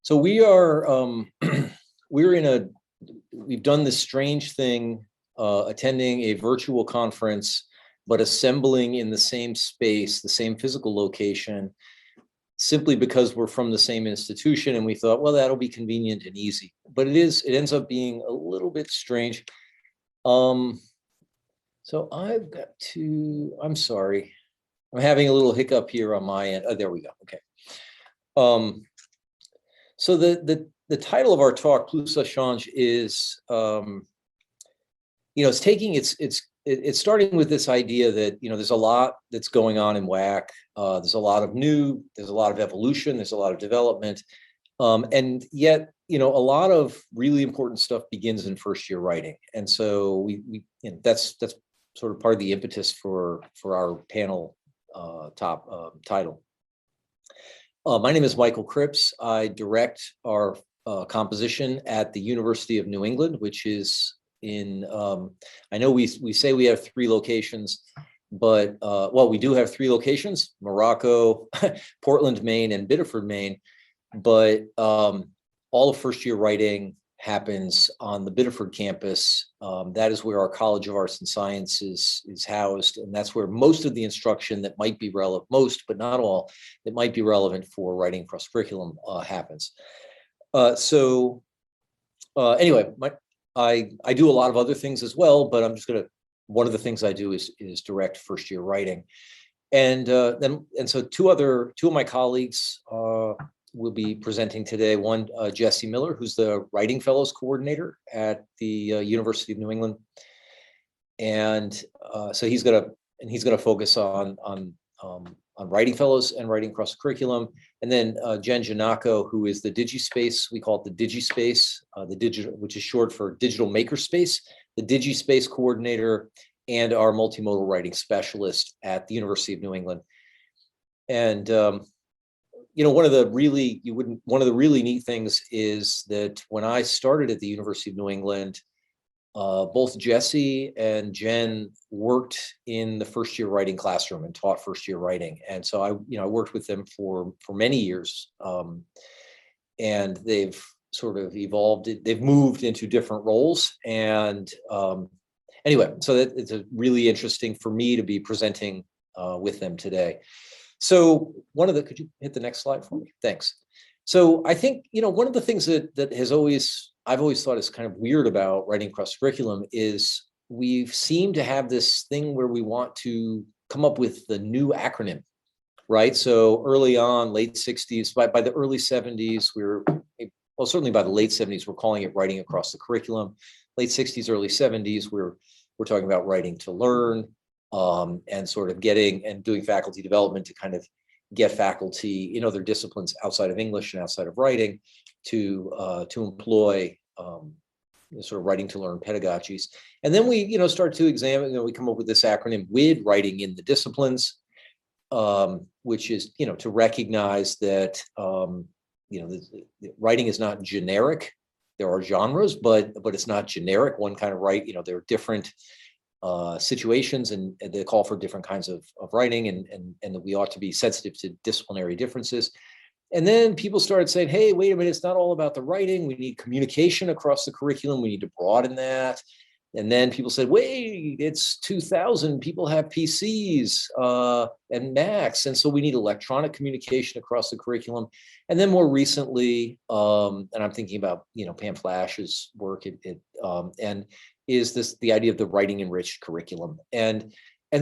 So we are we're in a we've done this strange thing, attending a virtual conference, but assembling in the same space, the same physical location, simply because we're from the same institution, and we thought, well, that'll be convenient and easy. But it ends up being a little bit strange. So I've got to, I'm sorry, I'm having a little hiccup here on my end. Oh, there we go. Okay. So the title of our talk, Plus ça change, is it's taking it's starting with this idea that there's a lot that's going on in WAC. There's a lot of evolution, there's a lot of development, and yet a lot of really important stuff begins in first year writing. And so that's sort of part of the impetus for our panel title. My name is Michael Cripps. I direct our composition at the University of New England, which is in, I know we say we have 3 locations, but, well, we do have 3 locations: Morocco, Portland, Maine, and Biddeford, Maine. But all of first year writing happens on the Biddeford campus. That is where our College of Arts and Sciences is housed, and that's where most of the instruction that might be relevant, most but not all, that might be relevant for writing across curriculum happens. Anyway, I do a lot of other things as well, but I'm just gonna, one of the things I do is direct first year writing, and so two of my colleagues will be presenting today. One, Jesse Miller, who's the Writing Fellows Coordinator at the University of New England, and so he's gonna focus on Writing Fellows and writing across the curriculum. And then Jen Janako, who is the DigiSpace, we call it the DigiSpace, which is short for Digital Makerspace, the DigiSpace Coordinator, and our multimodal writing specialist at the University of New England. And one of the really neat things is that when I started at the University of New England, both Jesse and Jen worked in the first year writing classroom and taught first year writing. And so I worked with them for many years, and they've sort of evolved. They've moved into different roles. And anyway, so it's really interesting for me to be presenting with them today. So could you hit the next slide for me? Thanks. So I think, one of the things that I've always thought is kind of weird about writing across curriculum is we seem to have this thing where we want to come up with the new acronym, right? So early on, late 60s, by the early 70s, well, certainly by the late 70s, we're calling it writing across the curriculum. Late 60s, early 70s, we're talking about writing to learn, and sort of doing faculty development to kind of get faculty in other disciplines outside of English and outside of writing to employ sort of writing to learn pedagogies. And then we start to examine, we come up with this acronym WID, writing in the disciplines, which is to recognize that writing is not generic. There are genres, but it's not generic. One kind of there are different situations, and they call for different kinds of writing, and that we ought to be sensitive to disciplinary differences. And then people started saying, hey, wait a minute, it's not all about the writing. We need communication across the curriculum. We need to broaden that. And then people said, wait, it's 2000, people have PCs and Macs, and so we need electronic communication across the curriculum. And then more recently, and I'm thinking about Pam Flash's work, and is this the idea of the writing enriched curriculum. And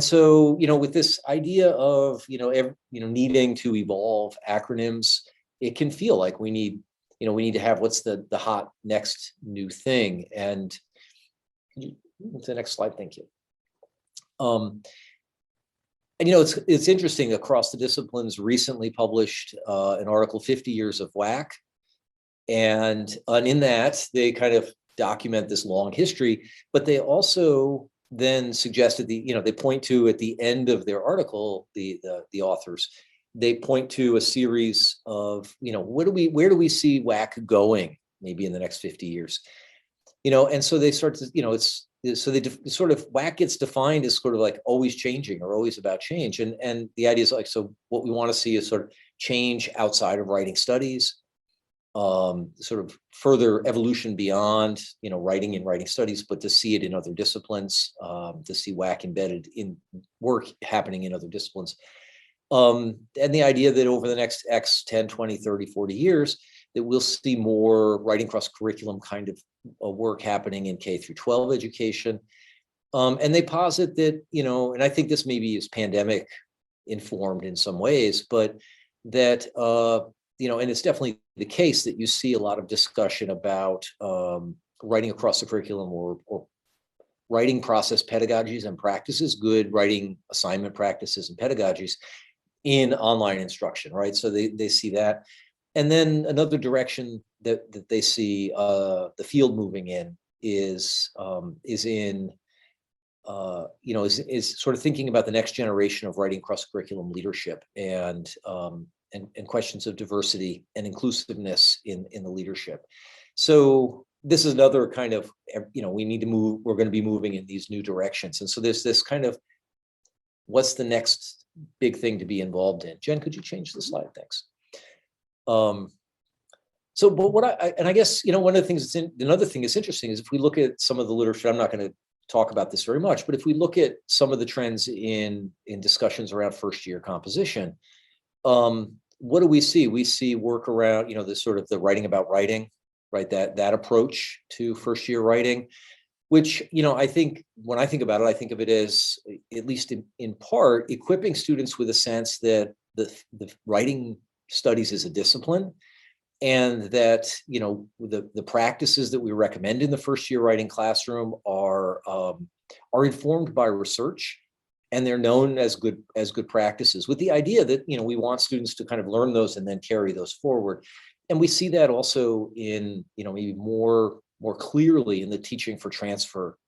so, with this idea of, needing to evolve acronyms, it can feel like we need to have what's the hot next new thing. And the next slide, thank you. And it's interesting, across the disciplines recently published an article, 50 Years of WAC. And in that, they kind of document this long history, but they also then suggested they point to, at the end of their article, the authors, they point to a series of, where do we see WAC going maybe in the next 50 years? And so they start to, WAC gets defined as sort of like always changing or always about change. And the idea is like, so what we want to see is sort of change outside of writing studies, sort of further evolution beyond, writing and writing studies, but to see it in other disciplines, to see WAC embedded in work happening in other disciplines. And the idea that over the next X 10, 20, 30, 40 years, that we'll see more writing cross curriculum kind of work happening in K through 12 education. And they posit that, and I think this maybe is pandemic informed in some ways, but that, and it's definitely the case that you see a lot of discussion about writing across the curriculum or writing process pedagogies and practices, good writing assignment practices and pedagogies in online instruction, right? So they see that. And then another direction that they see the field moving in is sort of thinking about the next generation of writing cross curriculum leadership and questions of diversity and inclusiveness in the leadership. So this is another kind of, we need to move, we're going to be moving in these new directions. And so there's this kind of, what's the next big thing to be involved in? Jen, could you change the slide? Thanks. So, but I guess, one of the things another thing that's interesting is if we look at some of the literature, I'm not going to talk about this very much, but if we look at some of the trends in discussions around first year composition, what do we see? We see work around, the sort of the writing about writing, right? That approach to first year writing, which, I think when I think about it, I think of it as, at least in part, equipping students with a sense that the writing studies is a discipline, and that, the practices that we recommend in the first year writing classroom are informed by research, and they're known as good practices, with the idea that, we want students to kind of learn those and then carry those forward. And we see that also in, maybe more clearly in the teaching for transfer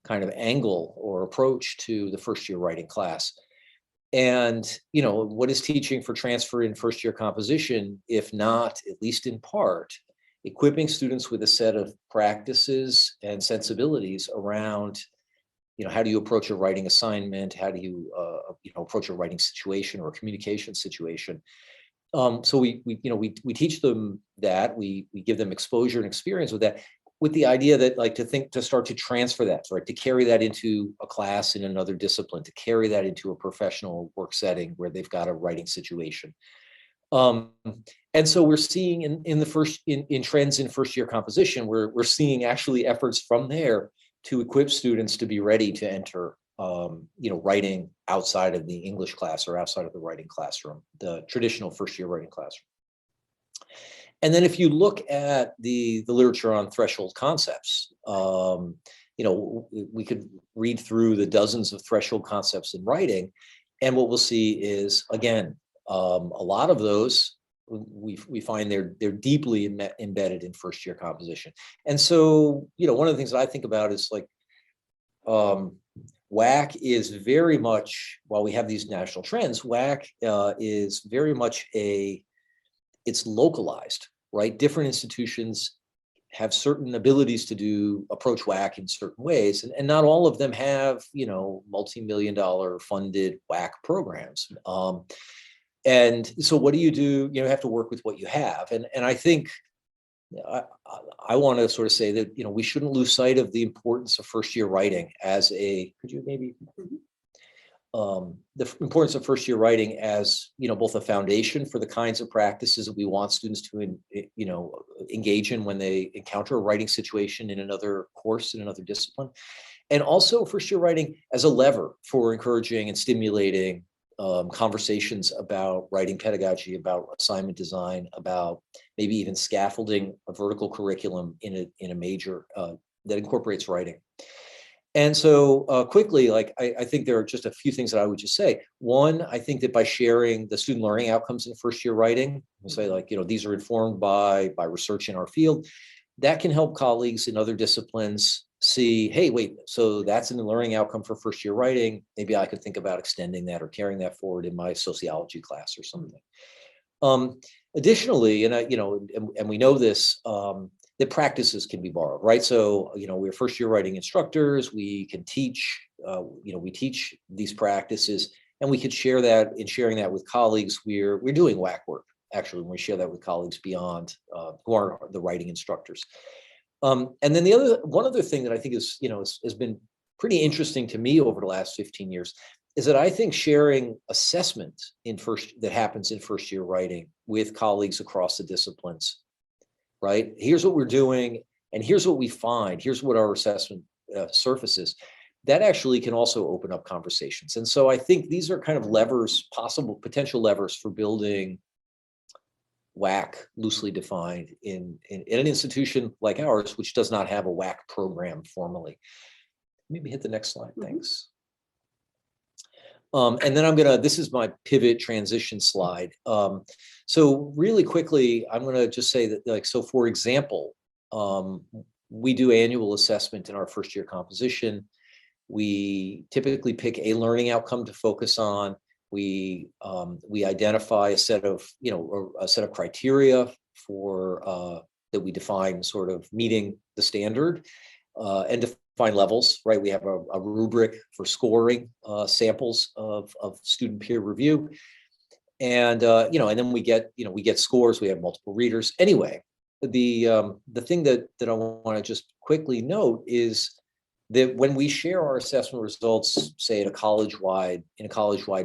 kind of angle or approach to the first year writing class. And, what is teaching for transfer in first year composition, if not, at least in part, equipping students with a set of practices and sensibilities around, how do you approach a writing assignment? How do you, approach a writing situation or a communication situation? So we teach them that, we give them exposure and experience with that, with the idea that, like, to start to transfer that, right, to carry that into a class in another discipline, to carry that into a professional work setting where they've got a writing situation. And so we're seeing in trends in first year composition, we're seeing actually efforts from there to equip students to be ready to enter, writing outside of the English class or outside of the writing classroom, the traditional first year writing classroom. And then if you look at the literature on threshold concepts, we could read through the dozens of threshold concepts in writing, and what we'll see is, again, a lot of those we find they're deeply embedded in first year composition. And so, one of the things that I think about is, like, WAC is very much, while we have these national trends, WAC is very much it's localized, right? Different institutions have certain abilities to approach WAC in certain ways, and not all of them have, multi-million-dollar funded WAC programs. And so what do? You have to work with what you have. And I think I want to sort of say that, we shouldn't lose sight of the importance of first year writing as could you maybe, the importance of first year writing as, both a foundation for the kinds of practices that we want students to, engage in when they encounter a writing situation in another course, in another discipline. And also first year writing as a lever for encouraging and stimulating conversations about writing pedagogy, about assignment design, about maybe even scaffolding a vertical curriculum in a major that incorporates writing. And so quickly, like, I think there are just a few things that I would just say. One, I think that by sharing the student learning outcomes in first year writing, we'll say, like, these are informed by research in our field, that can help colleagues in other disciplines see, hey, wait, so that's in the learning outcome for first year writing. Maybe I could think about extending that or carrying that forward in my sociology class or something. Additionally, and we know this, that practices can be borrowed, right? So, we're first year writing instructors, we can teach, we teach these practices, and we could share that. In sharing that with colleagues, we're doing WAC work, actually, when we share that with colleagues beyond who are the writing instructors. And then one other thing that I think is, has been pretty interesting to me over the last 15 years is that I think sharing assessment that happens in first year writing with colleagues across the disciplines, right? Here's what we're doing, and here's what we find. Here's what our assessment surfaces. That actually can also open up conversations. And so I think these are kind of levers, potential levers for building WAC loosely defined in an institution like ours, which does not have a WAC program formally. Maybe hit the next slide, thanks. And then this is my pivot transition slide. So really quickly, I'm gonna just say that, so for example, we do annual assessment in our first year composition. We typically pick a learning outcome to focus on. We identify a set of criteria for that we define sort of meeting the standard and define levels, right? We have a rubric for scoring samples of student peer review, and and then we get scores. We have multiple readers. Anyway, the thing that I want to just quickly note is that when we share our assessment results, say in a college-wide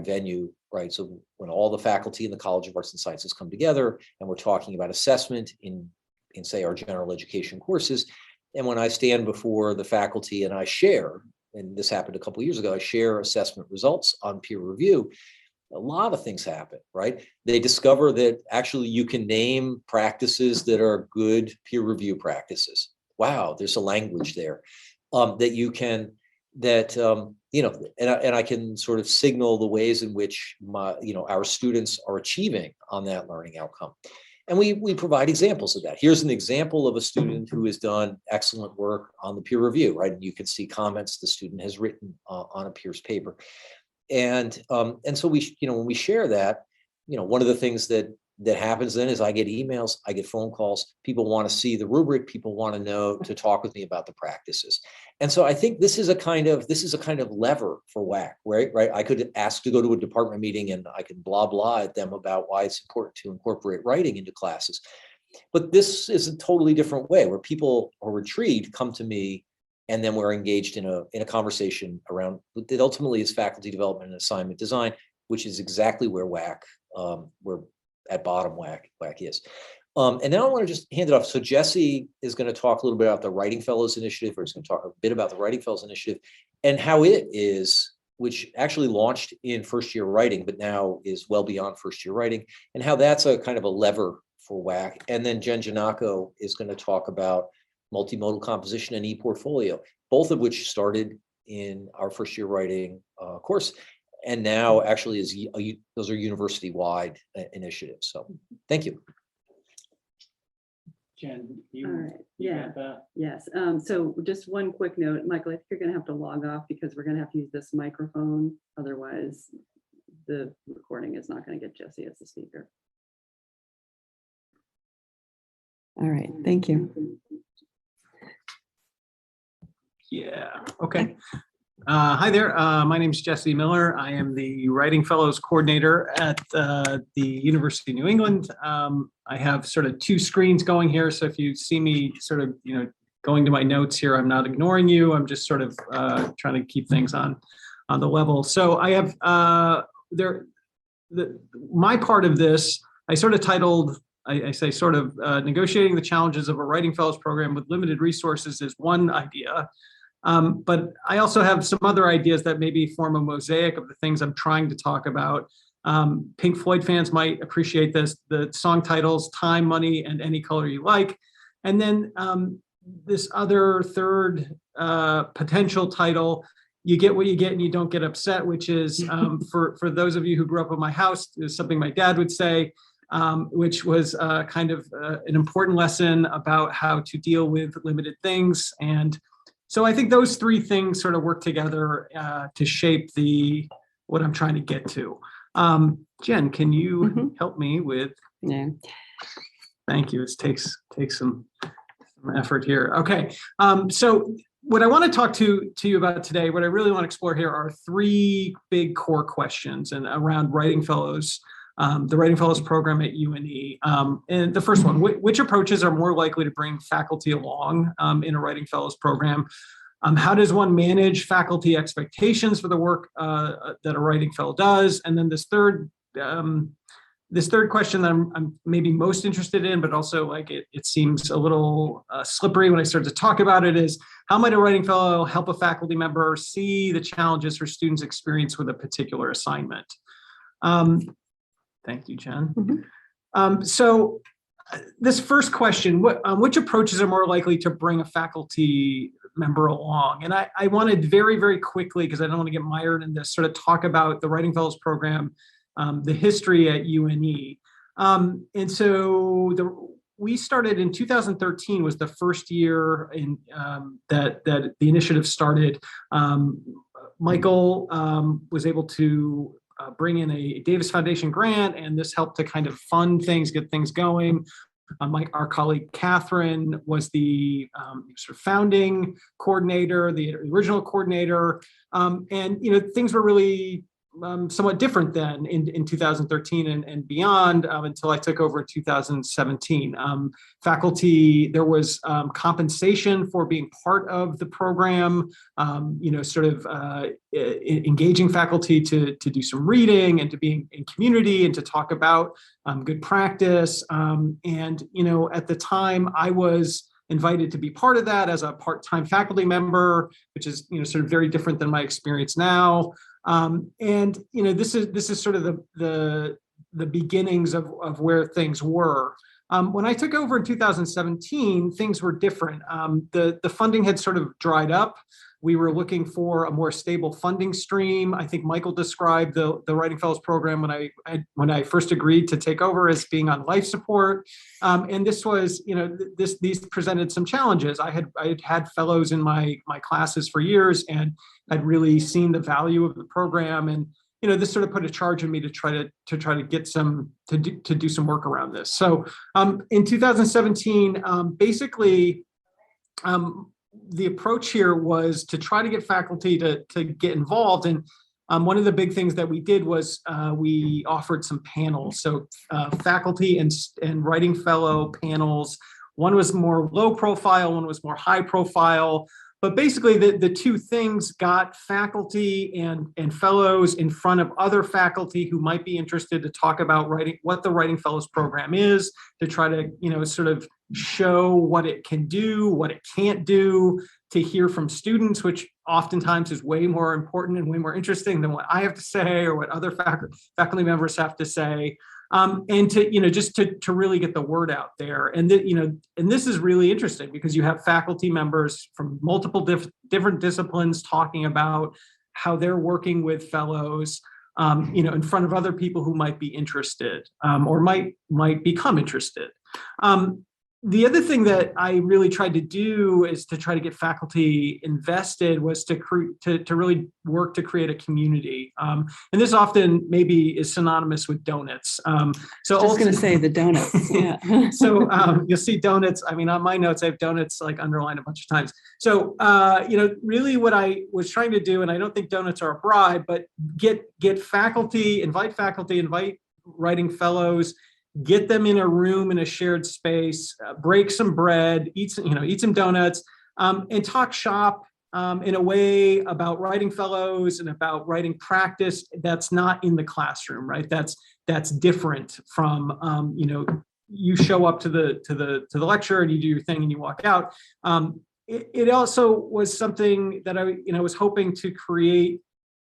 venue, right? So when all the faculty in the College of Arts and Sciences come together and we're talking about assessment in say our general education courses, and when I stand before the faculty and I share, and this happened a couple of years ago, I share assessment results on peer review, a lot of things happen, right? They discover that actually you can name practices that are good peer review practices. Wow, there's a language there. That you can, and I can sort of signal the ways in which our students are achieving on that learning outcome. And we provide examples of that. Here's an example of a student who has done excellent work on the peer review, right? And you can see comments the student has written on a peer's paper. And so when we share that, one of the things that happens then is I get emails, I get phone calls. People want to see the rubric. People want to know, to talk with me about the practices. And so I think this is a kind of lever for WAC, right? I could ask to go to a department meeting and I can blah at them about why it's important to incorporate writing into classes. But this is a totally different way where people who are intrigued come to me, and then we're engaged in a conversation around that ultimately is faculty development and assignment design, which is exactly where WAC, where at bottom WAC is. And now I want to just hand it off. So Jesse is going to talk a little bit about the Writing Fellows Initiative, or he's going to talk a bit about the Writing Fellows Initiative and how it is, which actually launched in first year writing, but now is well beyond first year writing, and how that's a kind of a lever for WAC. And then Jen Janako is going to talk about multimodal composition and ePortfolio, both of which started in our first year writing course. And now actually those are university-wide initiatives. So thank you. Jen, got that? Yes. So just one quick note, Michael, I think you're going to have to log off because we're going to have to use this microphone. Otherwise, the recording is not going to get Jesse as the speaker. All right. Thank you. Yeah. Okay. Hi there. My name is Jesse Miller. I am the Writing Fellows Coordinator at the University of New England. I have sort of two screens going here. So if you see me sort of, going to my notes here, I'm not ignoring you. I'm just sort of trying to keep things on the level. So I have my part of this, I sort of titled, I say sort of negotiating the challenges of a Writing Fellows program with limited resources is one idea. But I also have some other ideas that maybe form a mosaic of the things I'm trying to talk about. Pink Floyd fans might appreciate this, the song titles, Time, Money, and Any Color You Like. And then this other third potential title, You Get What You Get and You Don't Get Upset, which is for those of you who grew up in my house, is something my dad would say, which was kind of an important lesson about how to deal with limited things. And so I think those three things sort of work together to shape what I'm trying to get to. Jen, can you help me with? Yeah. Thank you. It takes some effort here. Okay. So what I want to talk to you about today, what I really want to explore here are three big core questions and around Writing Fellows the Writing Fellows program at UNE. And the first one, which approaches are more likely to bring faculty along in a Writing Fellows program? How does one manage faculty expectations for the work that a writing fellow does? And then this third question that I'm maybe most interested in, but also like it seems a little slippery when I start to talk about it, is how might a writing fellow help a faculty member see the challenges her students experience with a particular assignment? Thank you, Jen. Mm-hmm. So this first question, which approaches are more likely to bring a faculty member along? And I wanted very, very quickly, because I don't want to get mired in this, sort of talk about the Writing Fellows program, the history at UNE. And so we started in 2013 was the first year in that the initiative started. Michael was able to bring in a Davis Foundation grant, and this helped to kind of fund things, get things going. Our colleague Catherine was the sort of founding coordinator, the original coordinator, and things were really somewhat different then in 2013 and beyond until I took over in 2017. Faculty, there was compensation for being part of the program, engaging faculty to do some reading and to be in community and to talk about good practice. At the time I was invited to be part of that as a part-time faculty member, which is sort of very different than my experience now. This is sort of the beginnings of where things were. When I took over in 2017, things were different. The funding had sort of dried up. We were looking for a more stable funding stream. I think Michael described the Writing Fellows program when I first agreed to take over as being on life support. And this was, these presented some challenges. I had fellows in my classes for years and I'd really seen the value of the program. And this sort of put a charge on me to try to get to do some work around this. So in 2017, basically, the approach here was to try to get faculty to get involved. And one of the big things that we did was we offered some panels. So faculty and writing fellow panels. One was more low profile, one was more high profile. But basically, the two things got faculty and fellows in front of other faculty who might be interested to talk about what the Writing Fellows program is, to try to sort of show what it can do, what it can't do, to hear from students, which oftentimes is way more important and way more interesting than what I have to say or what other faculty members have to say. And to just to really get the word out there, and and this is really interesting because you have faculty members from multiple different disciplines talking about how they're working with fellows, in front of other people who might be interested or might become interested. The other thing that I really tried to do is to try to get faculty invested was to really work to create a community. And this often maybe is synonymous with donuts. So just going to say the donuts, yeah. So you'll see donuts. I mean, on my notes, I have donuts like underlined a bunch of times. So, really what I was trying to do, and I don't think donuts are a bribe, but get faculty, invite writing fellows, get them in a room in a shared space, break some bread, eat some donuts, and talk shop in a way about writing fellows and about writing practice that's not in the classroom, right? That's different from you show up to the lecture and you do your thing and you walk out. It also was something that I was hoping to create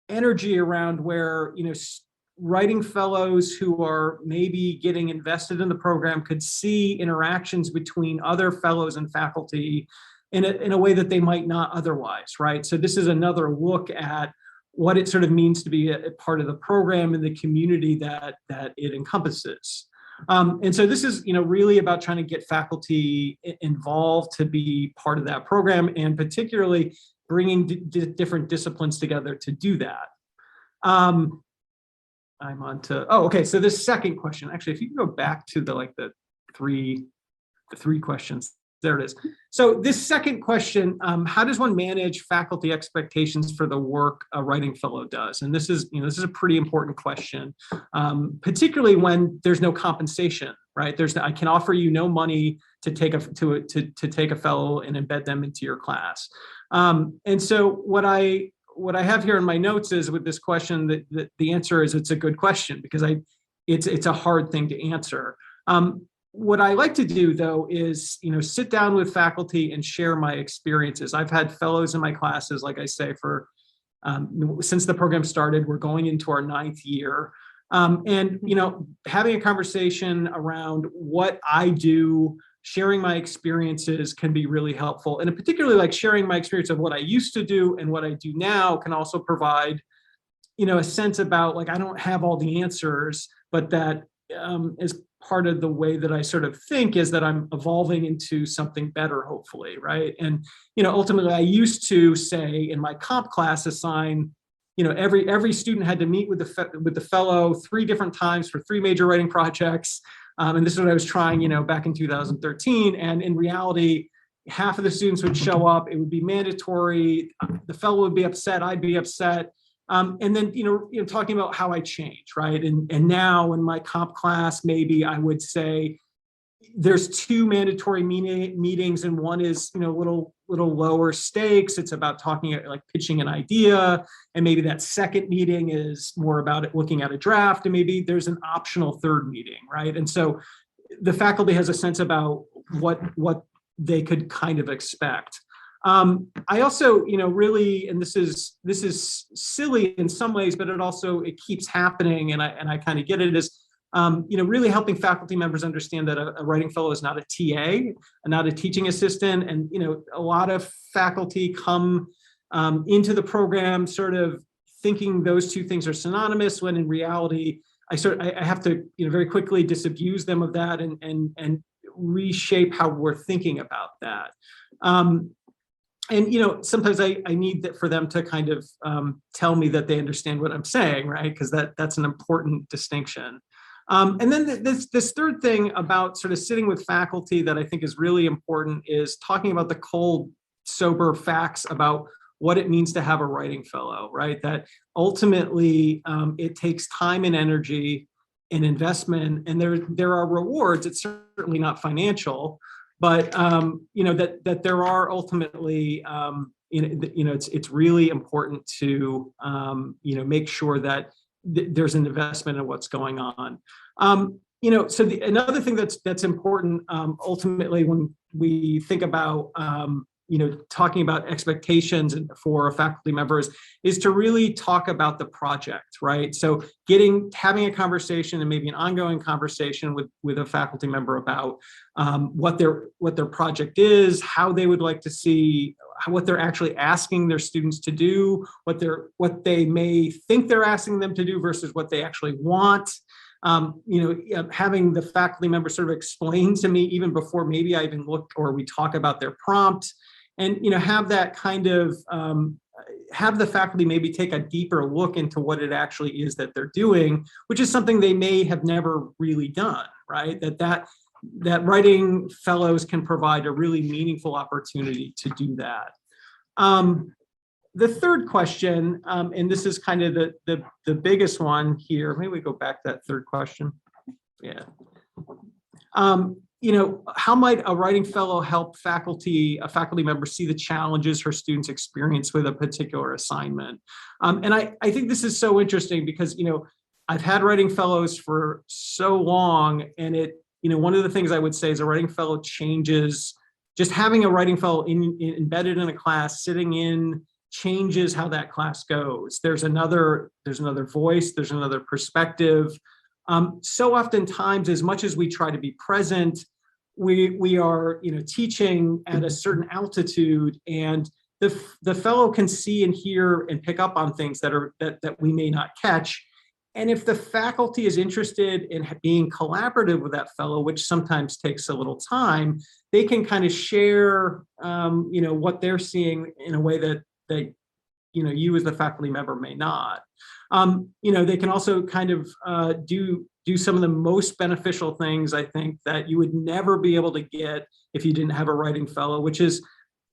energy around where writing fellows who are maybe getting invested in the program could see interactions between other fellows and faculty in a way that they might not otherwise, right? So this is another look at what it sort of means to be a part of the program and the community that it encompasses. And so this is, really about trying to get faculty involved to be part of that program, and particularly bringing different disciplines together to do that. I'm on to, okay. So this second question, actually, if you can go back to the three questions There it is. So this second question, how does one manage faculty expectations for the work a writing fellow does? And this is, this is a pretty important question, particularly when there's no compensation, right? I can offer you no money to take a fellow and embed them into your class. And so what I have here in my notes is with this question that the answer is it's a good question because it's a hard thing to answer. What I like to do, though, is sit down with faculty and share my experiences. I've had fellows in my classes, like I say, for since the program started. We're going into our 9th year, and having a conversation around what I do, sharing my experiences can be really helpful. And particularly, like sharing my experience of what I used to do and what I do now can also provide, a sense about like I don't have all the answers, but that is part of the way that I sort of think is that I'm evolving into something better, hopefully, right? And ultimately, I used to say in my comp class assign, every student had to meet with the fellow 3 different times for 3 major writing projects, and this is what I was trying, back in 2013. And in reality, half of the students would show up. It would be mandatory. The fellow would be upset. I'd be upset. And then, talking about how I change, right? And now in my comp class, maybe I would say there's 2 mandatory meetings and one is, a little lower stakes. It's about talking, like pitching an idea. And maybe that second meeting is more about it, looking at a draft. And maybe there's an optional 3rd meeting, right? And so the faculty has a sense about what they could kind of expect. I also, really, and this is silly in some ways, but it keeps happening, and I kind of get it, is, really helping faculty members understand that a writing fellow is not a TA, not a teaching assistant, and a lot of faculty come into the program sort of thinking those 2 things are synonymous, when in reality, I have to very quickly disabuse them of that and reshape how we're thinking about that. And sometimes I need that for them to kind of tell me that they understand what I'm saying, right? Because that's an important distinction. And then this third thing about sort of sitting with faculty that I think is really important is talking about the cold, sober facts about what it means to have a writing fellow, right? That ultimately it takes time and energy and investment, and there are rewards. It's certainly not financial, but that there are ultimately it's really important to make sure that there's an investment in what's going on. So another thing that's important ultimately when we think about talking about expectations for faculty members is to really talk about the project, right? So having a conversation and maybe an ongoing conversation with a faculty member about what their project is, how they would like to see, what they're actually asking their students to do, what they may think they're asking them to do versus what they actually want. Having the faculty member sort of explain to me even before maybe I even look or we talk about their prompt, and have that kind of have the faculty maybe take a deeper look into what it actually is that they're doing, which is something they may have never really done, right? That writing fellows can provide a really meaningful opportunity to do that. The third question, and this is kind of the biggest one here. Maybe we go back to that third question. Yeah. How might a writing fellow help a faculty member see the challenges her students experience with a particular assignment? And I think this is so interesting because, I've had writing fellows for so long, and one of the things I would say is a writing fellow changes. Just having a writing fellow embedded in a class, sitting in, changes how that class goes. There's another voice, there's another perspective. So oftentimes, as much as we try to be present, we are teaching at a certain altitude, and the fellow can see and hear and pick up on things that we may not catch. And if the faculty is interested in being collaborative with that fellow, which sometimes takes a little time, they can kind of share what they're seeing in a way that you as the faculty member may not. They can also kind of do some of the most beneficial things, I think, that you would never be able to get if you didn't have a writing fellow, which is,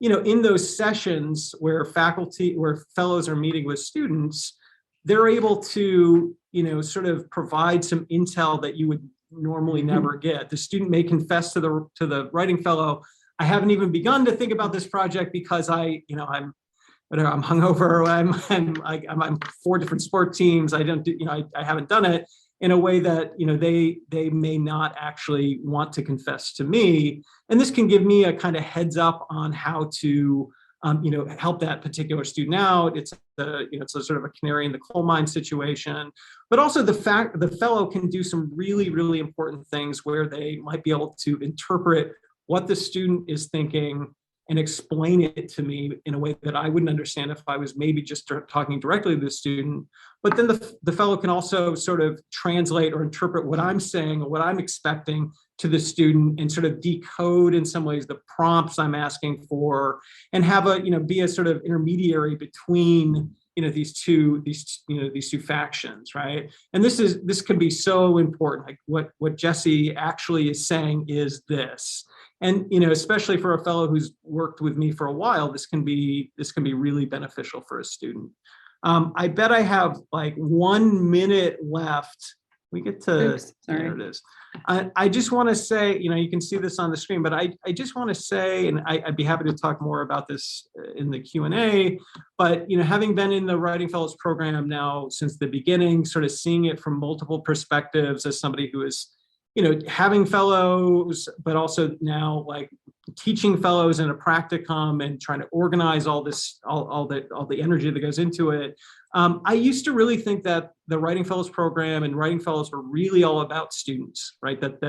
in those sessions where fellows are meeting with students, they're able to, sort of provide some intel that you would normally never get. The student may confess to the writing fellow, I haven't even begun to think about this project because I'm hungover. I'm 4 different sport teams. I haven't done it in a way that, they may not actually want to confess to me. And this can give me a kind of heads up on how to, help that particular student out. It's a sort of a canary in the coal mine situation, but also the fellow can do some really, really important things where they might be able to interpret what the student is thinking and explain it to me in a way that I wouldn't understand if I was maybe just talking directly to the student. But then the fellow can also sort of translate or interpret what I'm saying or what I'm expecting to the student and sort of decode in some ways the prompts I'm asking for, and have be a sort of intermediary between these two factions, right? And this can be so important. Like what Jesse actually is saying is this. And especially for a fellow who's worked with me for a while, this can be really beneficial for a student. I bet I have like 1 minute left. We get to, there it is. I just want to say, you can see this on the screen, but I just want to say, and I'd be happy to talk more about this in the Q&A, but, having been in the Writing Fellows program now since the beginning, sort of seeing it from multiple perspectives as somebody who is, having fellows, but also now like teaching fellows in a practicum and trying to organize all this, all the energy that goes into it. I used to really think that the Writing Fellows program and Writing Fellows were really all about students, right? That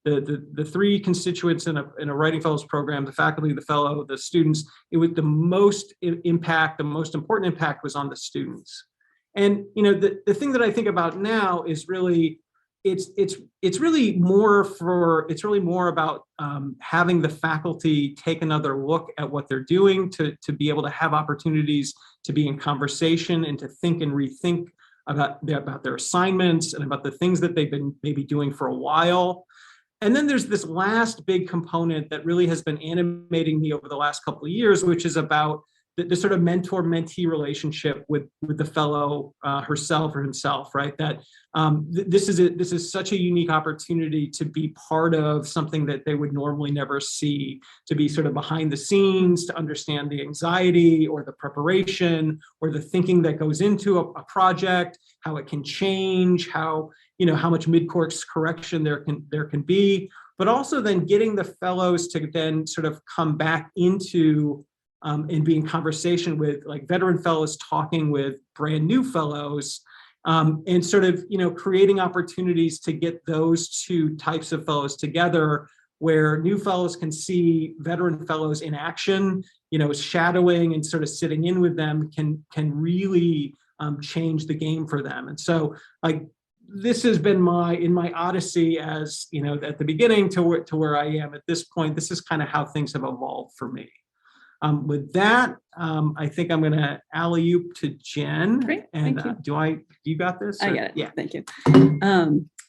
the three constituents in a Writing Fellows program, the faculty, the fellow, the students, it was the most impact, the most important impact was on the students. And the thing that I think about now is really, it's really more about having the faculty take another look at what they're doing to be able to have opportunities to be in conversation and to think and rethink about their assignments and about the things that they've been maybe doing for a while. And then there's this last big component that really has been animating me over the last couple of years, which is about the sort of mentor-mentee relationship with the fellow herself or himself, right? That this is such a unique opportunity to be part of something that they would normally never see, to be sort of behind the scenes, to understand the anxiety or the preparation or the thinking that goes into a project, how it can change, how much mid-course correction there can be, but also then getting the fellows to then sort of come back into and be in conversation with like veteran fellows talking with brand new fellows, and sort of, creating opportunities to get those two types of fellows together where new fellows can see veteran fellows in action, shadowing and sort of sitting in with them can really change the game for them. And so like, this has been in my odyssey as, at the beginning to where I am at this point. This is kind of how things have evolved for me. With that, I think I'm going to alley-oop to Jen. Great, and thank you. You got this? I got it. Yeah, thank you.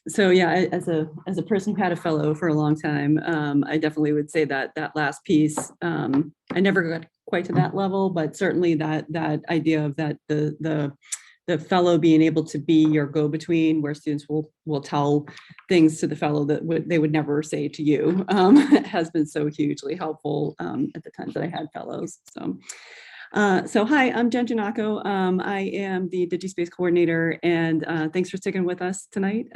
So yeah, as a person who had a fellow for a long time, I definitely would say that last piece, I never got quite to that level, but certainly that idea of that the fellow being able to be your go-between, where students will tell things to the fellow that they would never say to you, has been so hugely helpful at the times that I had fellows. So hi, I'm Jen Giannacco. I am the DigiSpace coordinator, and thanks for sticking with us tonight.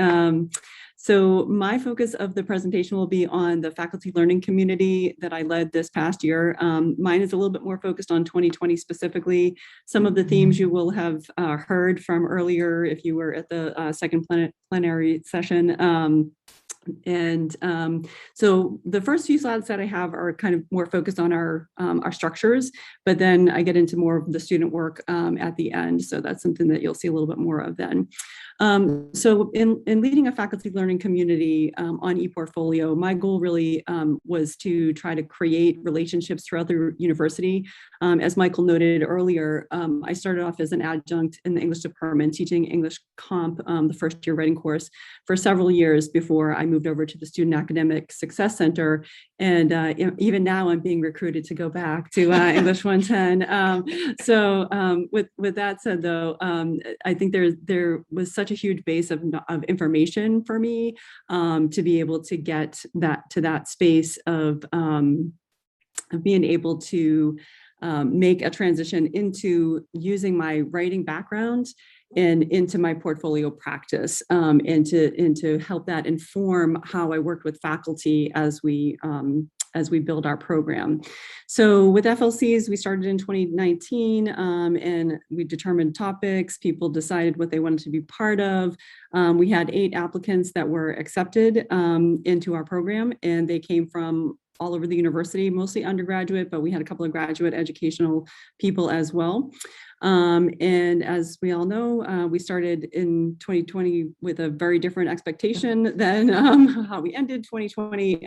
So my focus of the presentation will be on the faculty learning community that I led this past year. Mine is a little bit more focused on 2020 specifically. Some of the themes you will have heard from earlier if you were at the second plenary session. And so the first few slides that I have are kind of more focused on our structures, but then I get into more of the student work at the end. So that's something that you'll see a little bit more of then. So in leading a faculty learning community on ePortfolio, my goal really was to try to create relationships throughout the university. As Michael noted earlier, I started off as an adjunct in the English department, teaching English Comp, the first year writing course, for several years before I moved over to the Student Academic Success Center. And even now I'm being recruited to go back to English 110. So with that said, though, I think there was such a huge base of information for me to be able to get that space of being able to make a transition into using my writing background and into my portfolio practice, and to help that inform how I worked with faculty as we build our program. So with FLCs, we started in 2019, and we determined topics. People decided what they wanted to be part of. We had 8 applicants that were accepted into our program, and they came from all over the university, mostly undergraduate, but we had a couple of graduate educational people as well. And as we all know, we started in 2020 with a very different expectation than how we ended 2020.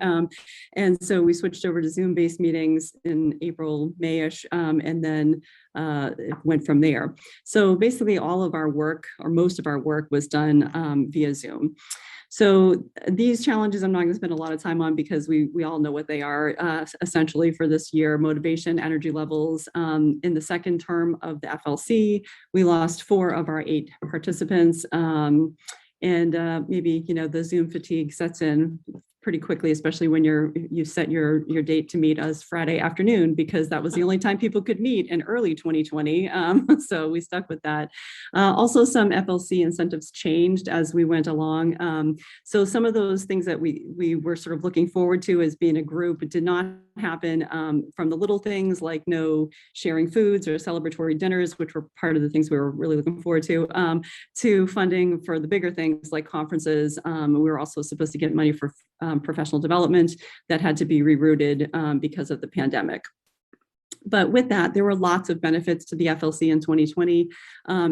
And so we switched over to Zoom-based meetings in April, May-ish, and then it went from there. So basically all of our work, or most of our work, was done via Zoom. So these challenges I'm not going to spend a lot of time on because we all know what they are essentially for this year: motivation, energy levels. In the second term of the FLC, we lost 4 of our 8 participants. And maybe, the Zoom fatigue sets in pretty quickly, especially when you set your date to meet us Friday afternoon, because that was the only time people could meet in early 2020. So we stuck with that. Also, some FLC incentives changed as we went along. So some of those things that we were sort of looking forward to as being a group did not happen, from the little things like no sharing foods or celebratory dinners, which were part of the things we were really looking forward to funding for the bigger things like conferences. We were also supposed to get money for professional development that had to be rerouted because of the pandemic. But with that, there were lots of benefits to the FLC in 2020.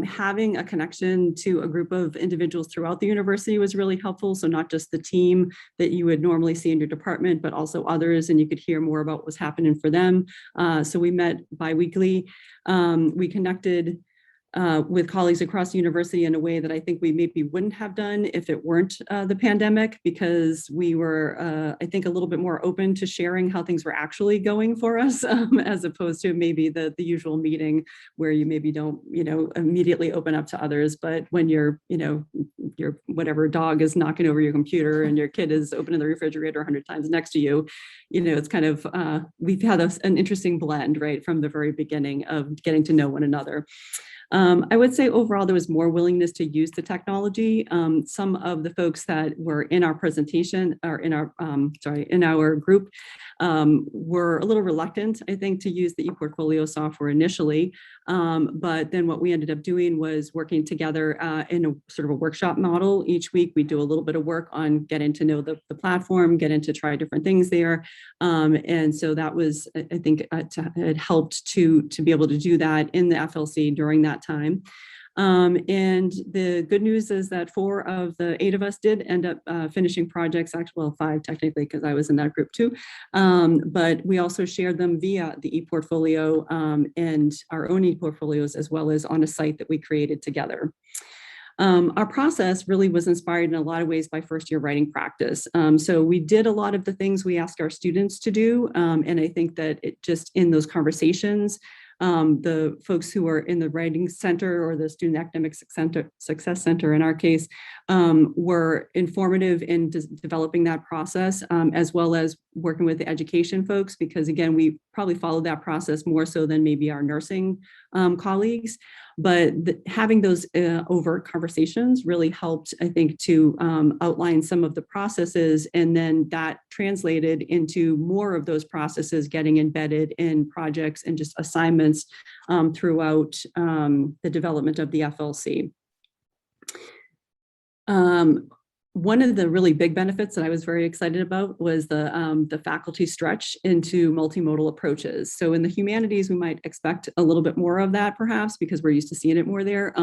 Having a connection to a group of individuals throughout the university was really helpful. So not just the team that you would normally see in your department, but also others, and you could hear more about what was happening for them. So we met bi-weekly. We connected with colleagues across the university in a way that I think we maybe wouldn't have done if it weren't the pandemic, because we were, I think, a little bit more open to sharing how things were actually going for us, as opposed to maybe the usual meeting where you maybe don't, immediately open up to others. But when your whatever dog is knocking over your computer and your kid is opening the refrigerator 100 times next to you, it's kind of, we've had an interesting blend, right, from the very beginning of getting to know one another. I would say overall there was more willingness to use the technology. Some of the folks that were in our presentation, or in our group, were a little reluctant, I think, to use the ePortfolio software initially. But then what we ended up doing was working together in a sort of a workshop model. Each week we do a little bit of work on getting to know the platform, getting to try different things there. And so that was, I think, it helped to be able to do that in the FLC during that time. And the good news is that 4 of the 8 of us did end up finishing projects, actually, well, 5 technically, because I was in that group too. But we also shared them via the ePortfolio and our own ePortfolios, as well as on a site that we created together. Our process really was inspired in a lot of ways by first year writing practice. So we did a lot of the things we asked our students to do. And I think that it just in those conversations, the folks who are in the writing center or the Student Academic Success Center in our case, were informative in developing that process, as well as working with the education folks, because again, we probably followed that process more so than maybe our nursing colleagues. But having those overt conversations really helped, I think, to outline some of the processes, and then that translated into more of those processes getting embedded in projects and just assignments throughout the development of the FLC. one of the really big benefits that I was very excited about was the faculty stretch into multimodal approaches. So in the humanities, we might expect a little bit more of that perhaps because we're used to seeing it more there.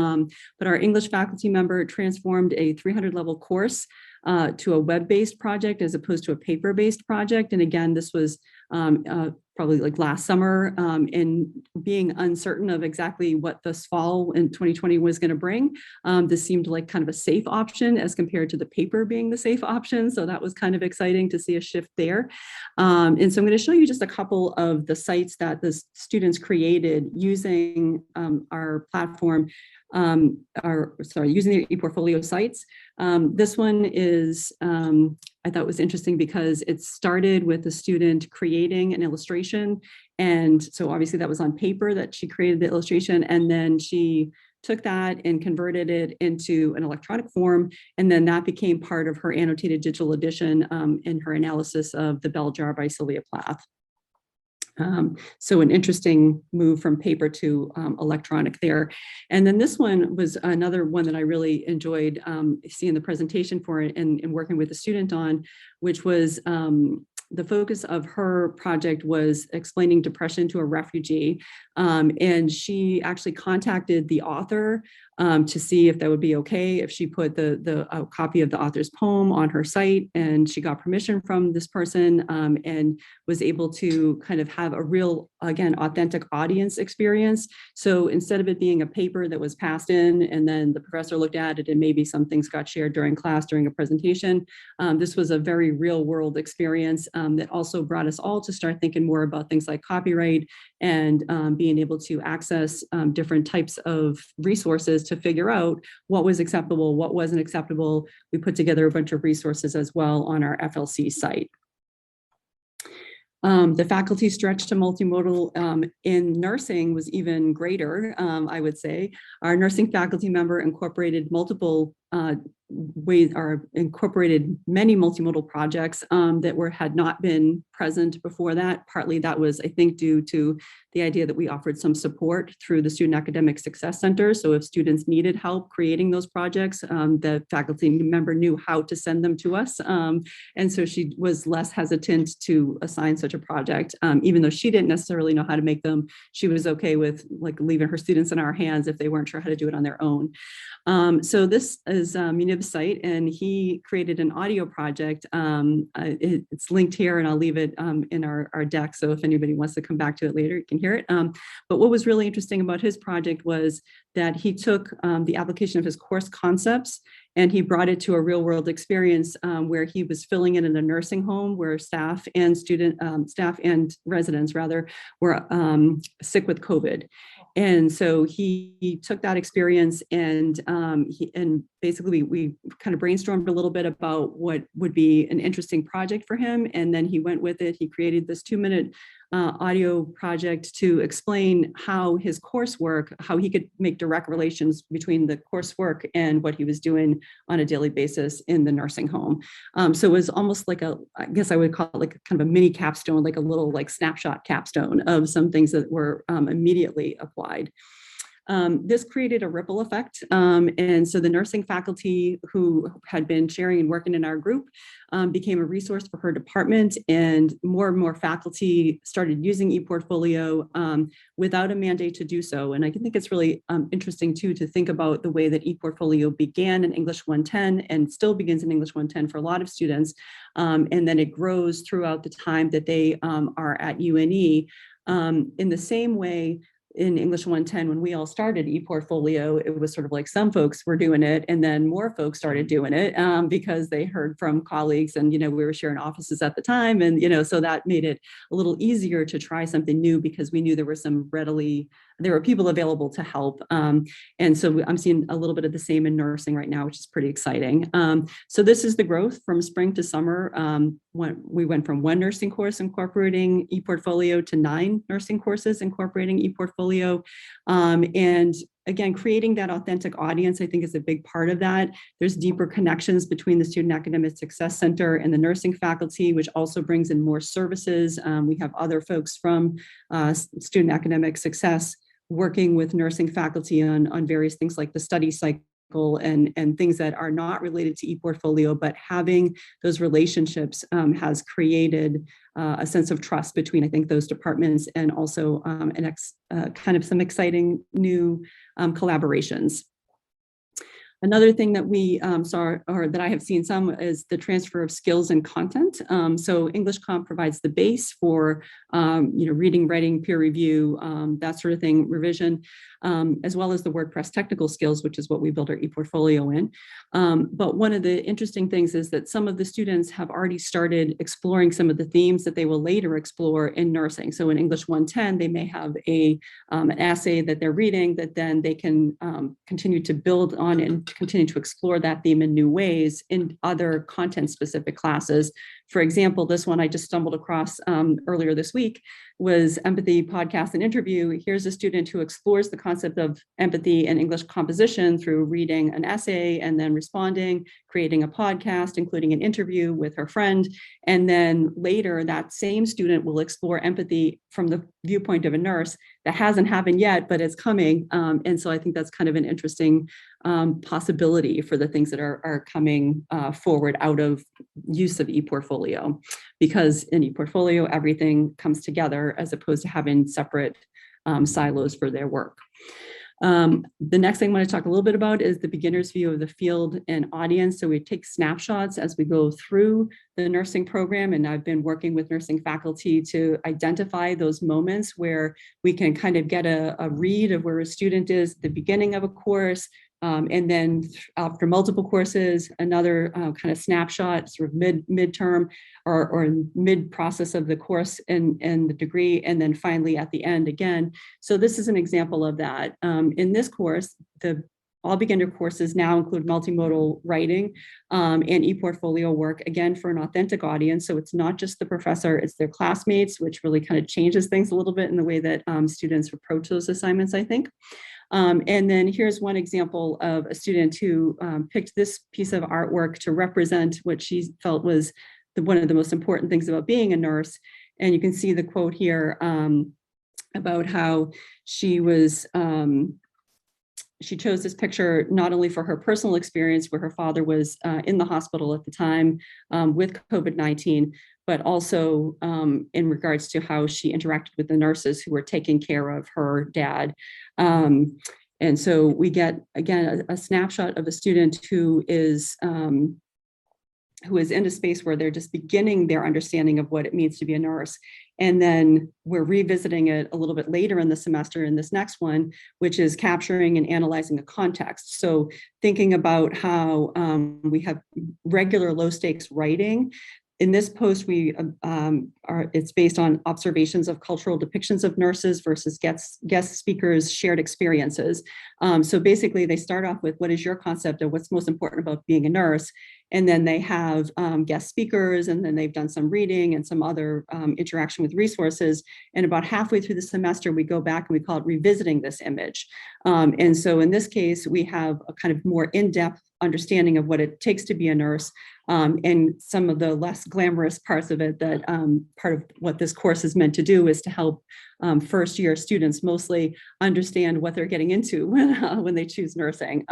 But our English faculty member transformed a 300 level course to a web-based project as opposed to a paper-based project. And again, this was probably like last summer, and being uncertain of exactly what this fall in 2020 was going to bring. This seemed like kind of a safe option as compared to the paper being the safe option. So that was kind of exciting to see a shift there. And so I'm going to show you just a couple of the sites that the students created using our platform, using the ePortfolio sites. This one is, I thought was interesting because it started with the student creating an illustration. And so obviously that was on paper that she created the illustration, and then she took that and converted it into an electronic form. And then that became part of her annotated digital edition in her analysis of the bell jar by Sylvia Plath. So an interesting move from paper to electronic there. And then this one was another one that I really enjoyed seeing the presentation for it and working with the student on, which was the focus of her project was explaining depression to a refugee. And she actually contacted the author to see if that would be okay if she put a copy of the author's poem on her site. And she got permission from this person and was able to kind of have a real, again, authentic audience experience. So instead of it being a paper that was passed in and then the professor looked at it and maybe some things got shared during class during a presentation, this was a very real world experience that also brought us all to start thinking more about things like copyright and being able to access different types of resources to figure out what was acceptable, what wasn't acceptable. We put together a bunch of resources as well on our FLC site. The faculty stretch to multimodal in nursing was even greater, I would say. Our nursing faculty member incorporated multiple ways, or incorporated many multimodal projects that had not been present before that. Partly that was, I think, due to the idea that we offered some support through the Student Academic Success Center. So if students needed help creating those projects, the faculty member knew how to send them to us. And so she was less hesitant to assign such a project, even though she didn't necessarily know how to make them. She was okay with like leaving her students in our hands if they weren't sure how to do it on their own. So this is Munib's site, and he created an audio project. It's linked here, and I'll leave it in our deck. So if anybody wants to come back to it later, you can hear it. But what was really interesting about his project was that he took the application of his course concepts and he brought it to a real world experience where he was filling in a nursing home where staff and residents rather were sick with COVID. And so he took that experience and basically we kind of brainstormed a little bit about what would be an interesting project for him. And then he went with it. He created this 2-minute audio project to explain how his coursework, how he could make direct relations between the coursework and what he was doing on a daily basis in the nursing home. So it was almost like I guess I would call it like kind of a mini capstone, like a little like snapshot capstone of some things that were immediately applied. This created a ripple effect. And so the nursing faculty who had been sharing and working in our group became a resource for her department, and more faculty started using ePortfolio without a mandate to do so. And I think it's really interesting too to think about the way that ePortfolio began in English 110 and still begins in English 110 for a lot of students. And then it grows throughout the time that they are at UNE. In the same way, in English 110, when we all started ePortfolio, it was sort of like some folks were doing it and then more folks started doing it because they heard from colleagues, and, we were sharing offices at the time. And, so that made it a little easier to try something new because we knew there were people available to help. And so I'm seeing a little bit of the same in nursing right now, which is pretty exciting. So this is the growth from spring to summer. When we went from 1 nursing course incorporating ePortfolio to 9 nursing courses incorporating ePortfolio. And again, creating that authentic audience, I think, is a big part of that. There's deeper connections between the Student Academic Success Center and the nursing faculty, which also brings in more services. We have other folks from Student Academic Success working with nursing faculty on various things like the study cycle and things that are not related to ePortfolio, but having those relationships has created a sense of trust between, I think, those departments, and also kind of some exciting new collaborations. Another thing that we saw, or that I have seen some, is the transfer of skills and content. So English Comp provides the base for reading, writing, peer review, that sort of thing, revision, as well as the WordPress technical skills, which is what we build our ePortfolio in. But one of the interesting things is that some of the students have already started exploring some of the themes that they will later explore in nursing. So in English 110, they may have an essay that they're reading that then they can continue to build on and continue to explore that theme in new ways in other content-specific classes. For example, this one I just stumbled across earlier this week was Empathy, Podcast, and Interview. Here's a student who explores the concept of empathy and English composition through reading an essay and then responding, creating a podcast, including an interview with her friend. And then later, that same student will explore empathy from the viewpoint of a nurse. That hasn't happened yet, but it's coming. And so I think that's kind of an interesting possibility for the things that are coming forward out of use of ePortfolio, because in ePortfolio, everything comes together as opposed to having separate silos for their work. The next thing I want to talk a little bit about is the beginner's view of the field and audience. So we take snapshots as we go through the nursing program, and I've been working with nursing faculty to identify those moments where we can kind of get a read of where a student is at the beginning of a course, and then after multiple courses, another kind of snapshot, sort of midterm or mid process of the course and the degree, and then finally at the end again. So this is an example of that. In this course, all beginner courses now include multimodal writing and ePortfolio work, again, for an authentic audience. So it's not just the professor, it's their classmates, which really kind of changes things a little bit in the way that students approach those assignments, I think. And then here's one example of a student who picked this piece of artwork to represent what she felt was one of the most important things about being a nurse. And you can see the quote here about how she was, she chose this picture not only for her personal experience where her father was in the hospital at the time with COVID-19, but also in regards to how she interacted with the nurses who were taking care of her dad. And so we get, again, a snapshot of a student who is in a space where they're just beginning their understanding of what it means to be a nurse. And then we're revisiting it a little bit later in the semester in this next one, which is capturing and analyzing a context. So thinking about how we have regular low stakes writing. In this post, it's based on observations of cultural depictions of nurses versus guest speakers' shared experiences. So basically, they start off with what is your concept of what's most important about being a nurse, and then they have guest speakers, and then they've done some reading and some other interaction with resources. And about halfway through the semester, we go back and we call it revisiting this image. And so in this case, we have a kind of more in-depth understanding of what it takes to be a nurse, and some of the less glamorous parts of it that part of what this course is meant to do is to help first year students mostly understand what they're getting into when they choose nursing.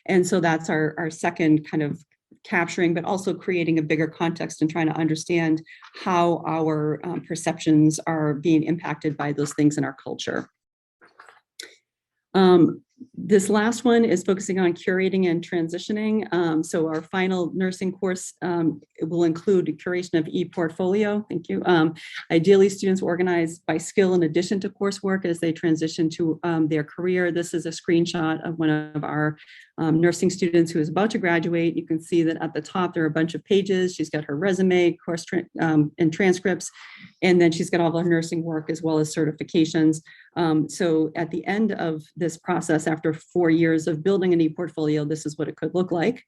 And so that's our second kind of capturing, but also creating a bigger context and trying to understand how our perceptions are being impacted by those things in our culture. This last one is focusing on curating and transitioning. So our final nursing course will include a curation of ePortfolio. Thank you. Ideally, students organize by skill in addition to coursework as they transition to their career. This is a screenshot of one of our nursing students who is about to graduate. You can see that at the top, there are a bunch of pages. She's got her resume, course and transcripts, and then she's got all of her nursing work as well as certifications. So at the end of this process, after 4 years of building an ePortfolio, this is what it could look like.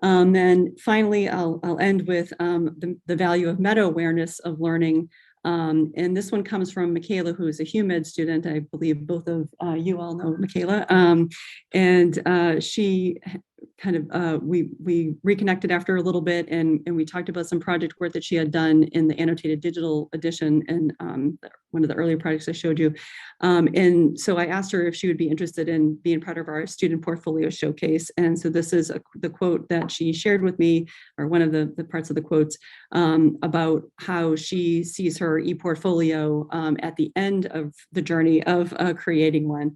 Then finally, I'll end with the value of meta-awareness of learning. And this one comes from Michaela, who is a HUMED student. I believe both of you all know Michaela. And she we reconnected after a little bit, and we talked about some project work that she had done in the annotated digital edition, and one of the earlier projects I showed you. And so I asked her if she would be interested in being part of our student portfolio showcase. And so this is the quote that she shared with me, or one of the parts of the quotes, about how she sees her ePortfolio at the end of the journey of creating one.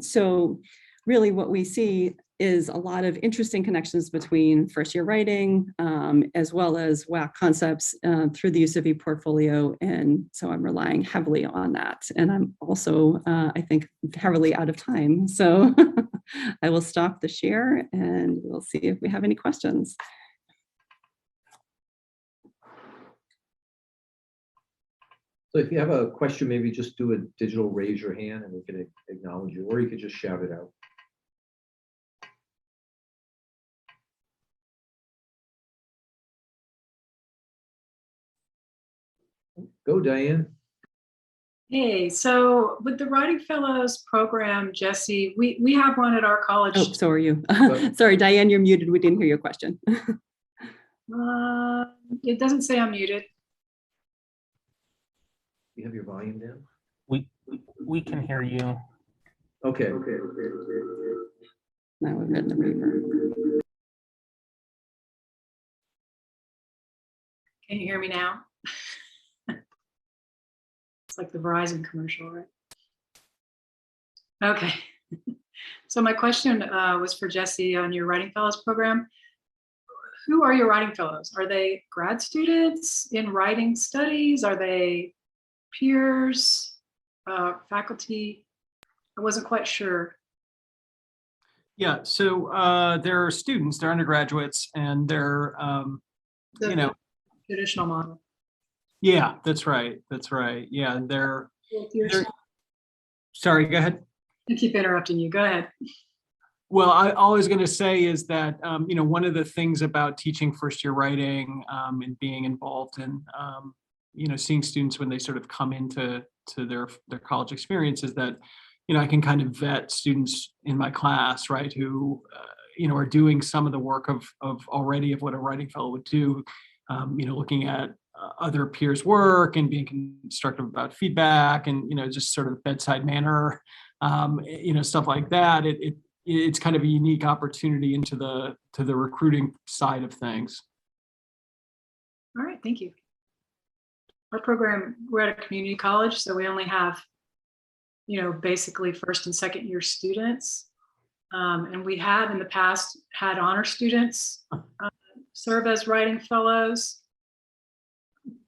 So really what we see is a lot of interesting connections between first year writing, as well as WAC concepts through the use of ePortfolio. And so I'm relying heavily on that. And I'm also, I think, heavily out of time. So I will stop the share and we'll see if we have any questions. So if you have a question, maybe just do a digital raise your hand and we can acknowledge you, or you could just shout it out. Go, Diane. Hey, so with the Writing Fellows program, Jesse, we have one at our college. Oh, so are you. Sorry, Diane, you're muted. We didn't hear your question. It doesn't say I'm muted. You have your volume down? We can hear you. Okay. Now we've got the reverb. Can you hear me now? It's like the Verizon commercial, right? Okay. So my question was for Jesse on your Writing Fellows program. Who are your Writing Fellows? Are they grad students in writing studies? Are they peers, faculty? I wasn't quite sure. Yeah, so they're students, they're undergraduates, and they're, you know. Traditional model. Yeah, that's right. That's right. Yeah, they're sorry, go ahead. I keep interrupting you. Go ahead. Well, all I was going to say is that, you know, one of the things about teaching first year writing and being involved in, you know, seeing students when they sort of come into their college experience is that, you know, I can kind of vet students in my class, right, who, you know, are doing some of the work of already of what a writing fellow would do, you know, looking at other peers' work and being constructive about feedback and, you know, just sort of bedside manner, you know, stuff like that. It's kind of a unique opportunity into the recruiting side of things. All right, thank you. Our program, we're at a community college, so we only have, you know, basically first and second year students. And we have in the past had honor students serve as writing fellows,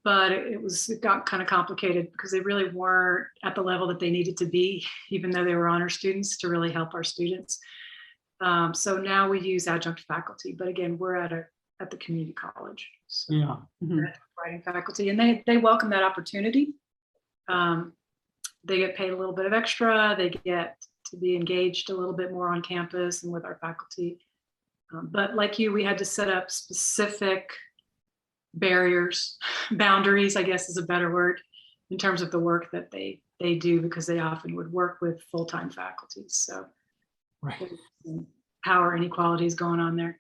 but it got kind of complicated because they really weren't at the level that they needed to be, even though they were honor students, to really help our students. So now we use adjunct faculty, but again, we're at the community college. So Yeah. we're at the writing faculty, and they welcome that opportunity. They get paid a little bit of extra. They get to be engaged a little bit more on campus and with our faculty. But like you, we had to set up specific boundaries, I guess is a better word, in terms of the work that they do, because they often would work with full-time faculty. So Right. Power inequalities going on there.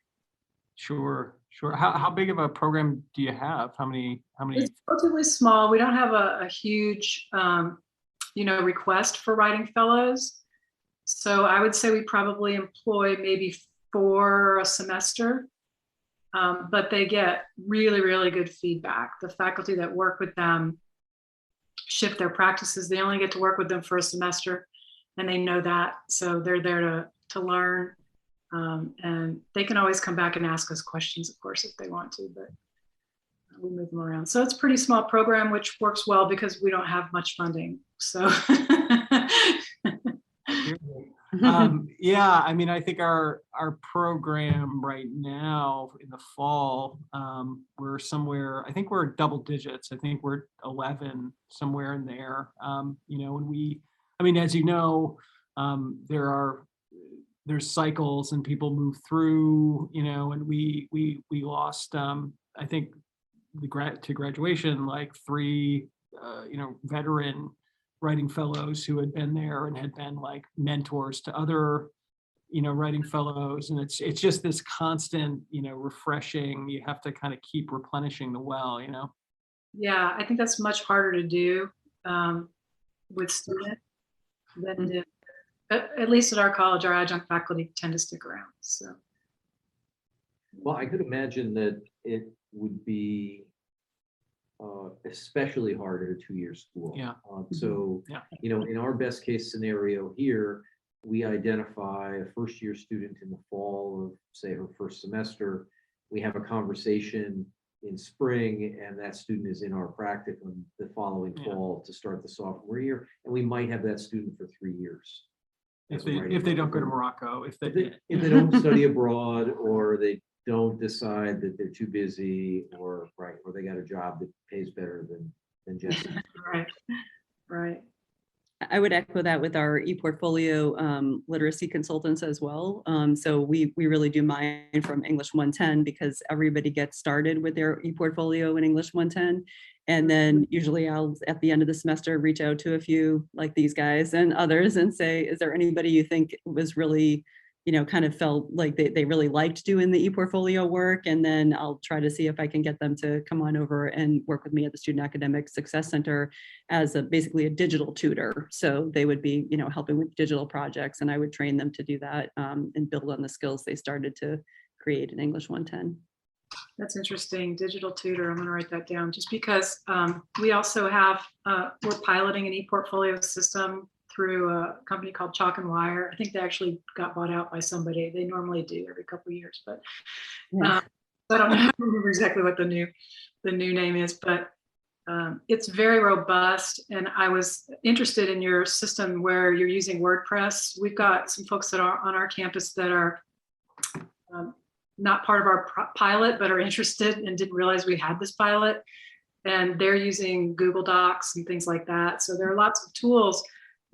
Sure. How big of a program do you have? How many? It's relatively small. We don't have a huge, you know, request for writing fellows. So I would say we probably employ maybe 4 a semester, but they get really, really good feedback. The faculty that work with them shift their practices. They only get to work with them for a semester, and they know that. So they're there to learn. And they can always come back and ask us questions, of course, if they want to, but we move them around. So it's a pretty small program, which works well because we don't have much funding. So yeah, I mean, I think our program right now in the fall, we're somewhere, I think we're double digits. I think we're 11, somewhere in there. You know, and I mean, as you know, there's cycles and people move through, you know, and we lost, I think to graduation, like 3, you know, veteran writing fellows who had been there and had been like mentors to other, writing fellows, and it's just this constant, refreshing. You have to kind of keep replenishing the well. Yeah, I think that's much harder to do with students than to, at least at our college, our adjunct faculty tend to stick around. So, well, I could imagine that it would be especially hard at a 2-year school. Yeah. So, Yeah. in our best case scenario here, we identify a first-year student in the fall of, say, her first semester. We have a conversation in spring, and that student is in our practicum the following fall to start the sophomore year, and we might have that student for 3 years. If they don't go to Morocco, if they don't study abroad, or they don't decide that they're too busy, or they got a job that pays better than Jesse. right. I would echo that with our ePortfolio literacy consultants as well. So we really do mine from English 110 because everybody gets started with their ePortfolio in English 110. And then usually I'll, at the end of the semester, reach out to a few like these guys and others and say, is there anybody you think was really, kind of felt like they really liked doing the ePortfolio work? And then I'll try to see if I can get them to come on over and work with me at the Student Academic Success Center as basically a digital tutor. So they would be, helping with digital projects, and I would train them to do that and build on the skills they started to create in English 110. That's interesting. Digital tutor. I'm going to write that down just because we also have, we're piloting an ePortfolio system through a company called Chalk and Wire. I think they actually got bought out by somebody. They normally do every couple of years, but I don't remember exactly what the new name is, but it's very robust. And I was interested in your system where you're using WordPress. We've got some folks that are on our campus that are not part of our pilot, but are interested and didn't realize we had this pilot. And they're using Google Docs and things like that. So there are lots of tools.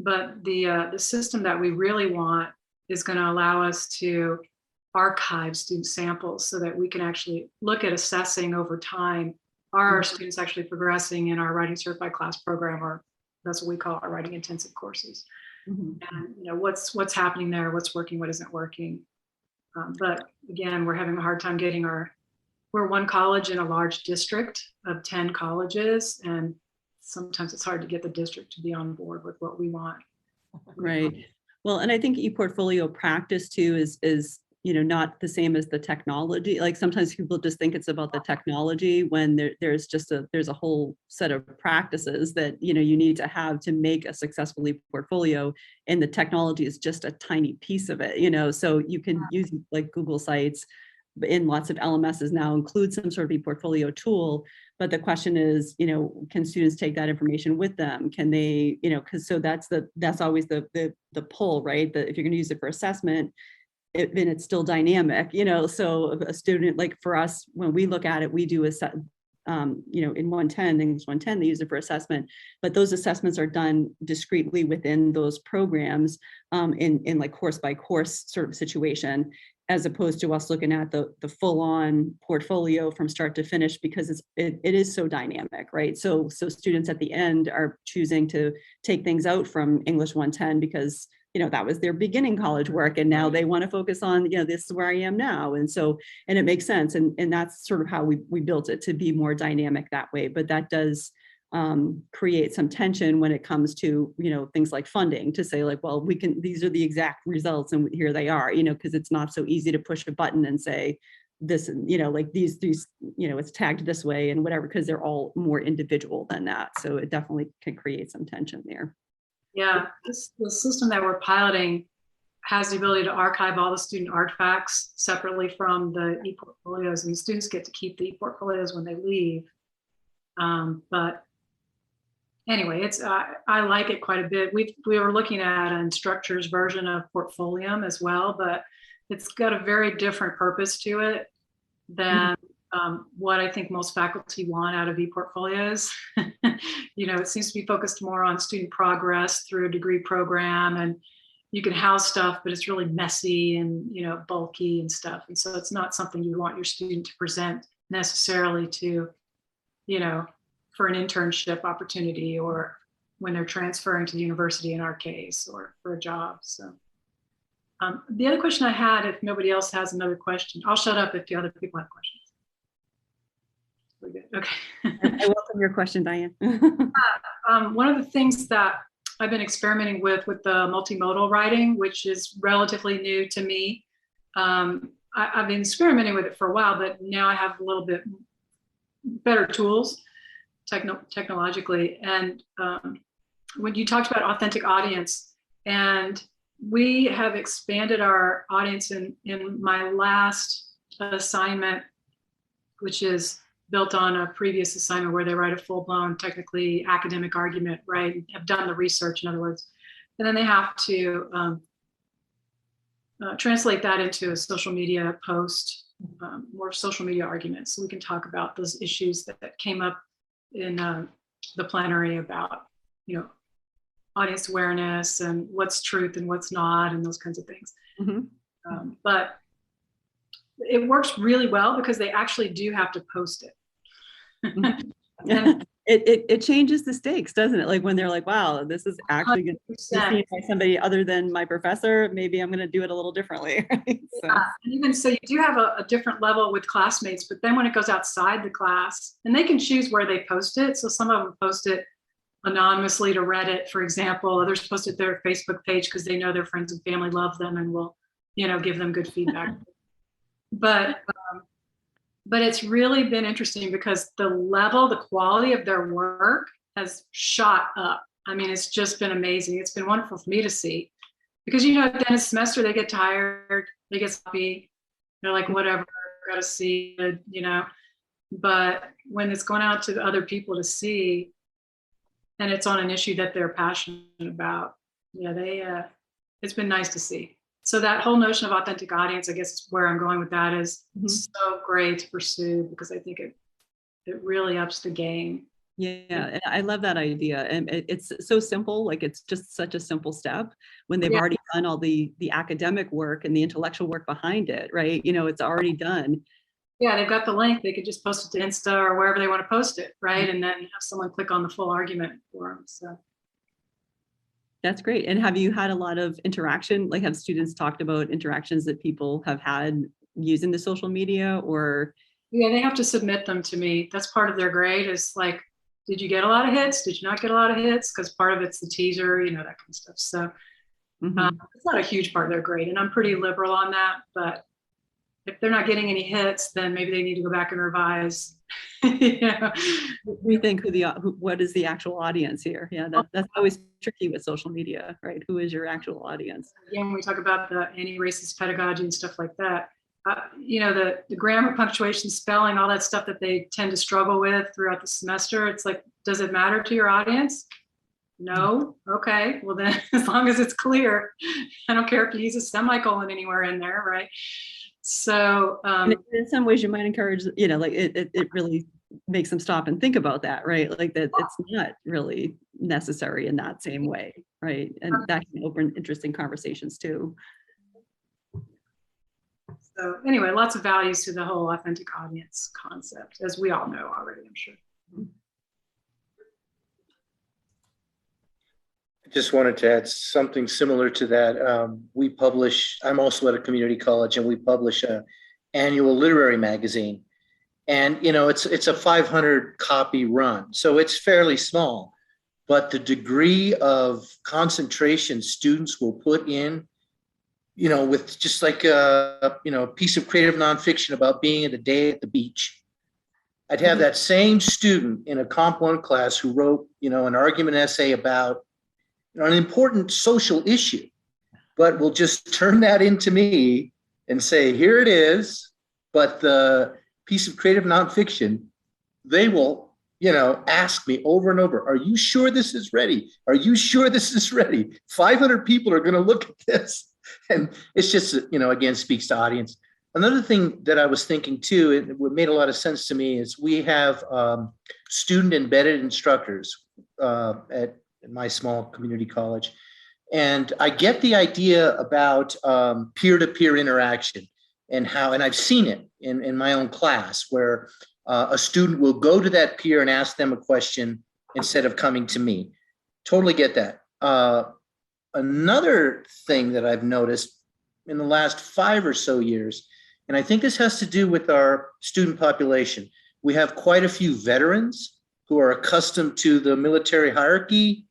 But the system that we really want is going to allow us to archive student samples so that we can actually look at assessing over time. Are our students actually progressing in our writing certified class program, or that's what we call our writing intensive courses? And what's happening there, what's working, what isn't working. But again, we're having a hard time getting we're one college in a large district of 10 colleges, and sometimes it's hard to get the district to be on board with what we want. Right. Well, and I think ePortfolio practice too is not the same as the technology. Like sometimes people just think it's about the technology when there's a whole set of practices that you need to have to make a successful ePortfolio, and the technology is just a tiny piece of it. So you can use like Google Sites in lots of LMSs now include some sort of ePortfolio tool. But the question is, can students take that information with them? Can they, because so that's always the pull, right? That if you're going to use it for assessment, then it's still dynamic, so a student, like for us, when we look at it, we do in 110, English 110, they use it for assessment, but those assessments are done discreetly within those programs in like course by course sort of situation, as opposed to us looking at the full-on portfolio from start to finish, because it is so dynamic, right? So students at the end are choosing to take things out from English 110 because that was their beginning college work, and now they want to focus on this is where I am now, and it makes sense, and that's sort of how we built it to be more dynamic that way. But that does create some tension when it comes to things like funding, to say like, well, these are the exact results and here they are, because it's not so easy to push a button and say this, like these it's tagged this way and whatever, because they're all more individual than that. So it definitely can create some tension there. Yeah, the system that we're piloting has the ability to archive all the student artifacts separately from the ePortfolios, and the students get to keep the ePortfolios when they leave. But anyway, I like it quite a bit. We were looking at an instructor's version of Portfolium as well, but it's got a very different purpose to it than what I think most faculty want out of ePortfolios. It seems to be focused more on student progress through a degree program, and you can house stuff, but it's really messy and bulky and stuff. And so it's not something you want your student to present necessarily to, for an internship opportunity, or when they're transferring to the university in our case, or for a job. So The other question I had, if nobody else has another question, I'll shut up if the other people have questions. We're good. Okay. I welcome your question, Diane. One of the things that I've been experimenting with the multimodal writing, which is relatively new to me. I've been experimenting with it for a while, but now I have a little bit better tools technologically. And when you talked about authentic audience, and we have expanded our audience in my last assignment, which is built on a previous assignment where they write a full-blown technically academic argument, right? Have done the research, in other words. And then they have to translate that into a social media post, more social media arguments. So we can talk about those issues that came up in the plenary about, audience awareness and what's truth and what's not and those kinds of things. Mm-hmm. But it works really well because they actually do have to post it. And It changes the stakes, doesn't it? Like when they're like, wow, this is actually going to be seen by somebody other than my professor, maybe I'm going to do it a little differently. Right? So. Yeah. And even so, you do have a different level with classmates, but then when it goes outside the class, and they can choose where they post it. So some of them post it anonymously to Reddit, for example. Others post it to their Facebook page because they know their friends and family love them and will, give them good feedback. But it's really been interesting because the quality of their work has shot up. I mean, it's just been amazing. It's been wonderful for me to see because, at the end of the semester, they get tired, they get sloppy. They're like, whatever, got to see it, But when it's going out to other people to see, and it's on an issue that they're passionate about, it's been nice to see. So that whole notion of authentic audience, I guess is where I'm going with that, is so great to pursue because I think it really ups the game. Yeah, and I love that idea. And it's so simple, like it's just such a simple step when they've already done all the academic work and the intellectual work behind it, right? It's already done. Yeah, they've got the link. They could just post it to Insta or wherever they want to post it, right? And then have someone click on the full argument for them. So. That's great. And have you had a lot of interaction? Like have students talked about interactions that people have had using the social media or? Yeah, they have to submit them to me. That's part of their grade is like, did you get a lot of hits? Did you not get a lot of hits? Because part of it's the teaser, that kind of stuff. So it's not a huge part of their grade. And I'm pretty liberal on that, but if they're not getting any hits, then maybe they need to go back and revise. We think what is the actual audience here? Yeah, that's always tricky with social media, right? Who is your actual audience? Yeah, when we talk about the anti-racist pedagogy and stuff like that, the grammar, punctuation, spelling, all that stuff that they tend to struggle with throughout the semester. It's like, does it matter to your audience? No. Okay. Well, then as long as it's clear, I don't care if you use a semicolon anywhere in there, right? So in some ways you might encourage, like it really makes them stop and think about that, right? Like that it's not really necessary in that same way, right? And that can open interesting conversations too. So anyway, lots of values to the whole authentic audience concept, as we all know already, I'm sure. Just wanted to add something similar to that. I'm also at a community college and we publish an annual literary magazine. And, it's a 500 copy run. So it's fairly small, but the degree of concentration students will put in, with just like a piece of creative nonfiction about being at a day at the beach. I'd have that same student in a Comp 1 class who wrote, an argument essay about an important social issue, but will just turn that into me and say, here it is. But the piece of creative nonfiction, they will, ask me over and over, are you sure this is ready? Are you sure this is ready? 500 people are going to look at this. And it's just, again, speaks to audience. Another thing that I was thinking too, and what made a lot of sense to me is we have student embedded instructors at my small community college. And I get the idea about peer-to-peer interaction and I've seen it in my own class where a student will go to that peer and ask them a question instead of coming to me. Totally get that. Another thing that I've noticed in the last 5 or so years. And I think this has to do with our student population. We have quite a few veterans who are accustomed to the military hierarchy.